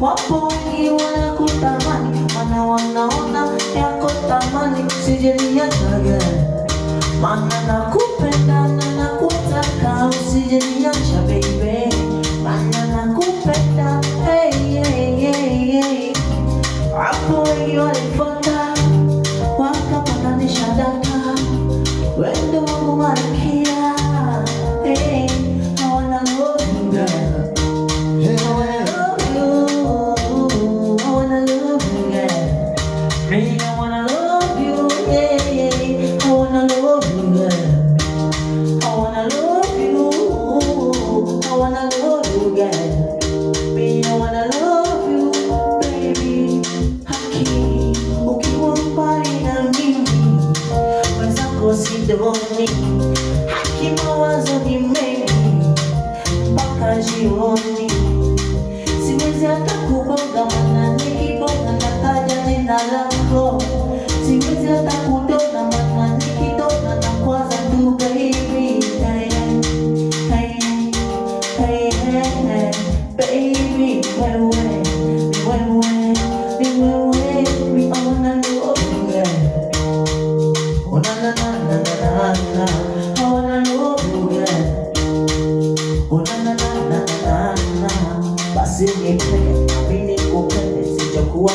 Wapo wengi wanakutamani, wanaona yako thamani, usijeniachaga, maana nakupenda na nakutaka, usijeniacha baby, maana nakupenda, hey, hey, hey, hey. Wapo wengi walifuata, wakapatanisha data, wendo wangu malkia, hey, I wanna love you girl. I wanna love you, yeah, yeah. I wanna love you, girl. I wanna love you, I wanna love you, girl. Me, I wanna love you, baby. Haki, ukiwa mbali na mimi, wenzako sidoni. Haki, mawazo ni mengi, mpaka jioni. Siwezi hata kubonga, maana nikibonga nataja jina lako. Siwezi hata kudona, maana nikidona nakwaza tu baby. Hey, hey, hey, hey, hey. Baby, wewe, me, I wanna love you, girl. Oh na na na na na na, I wanna love you, girl. Oh na na na na na na. Basi nipende, mimi nikupende, sijakuwa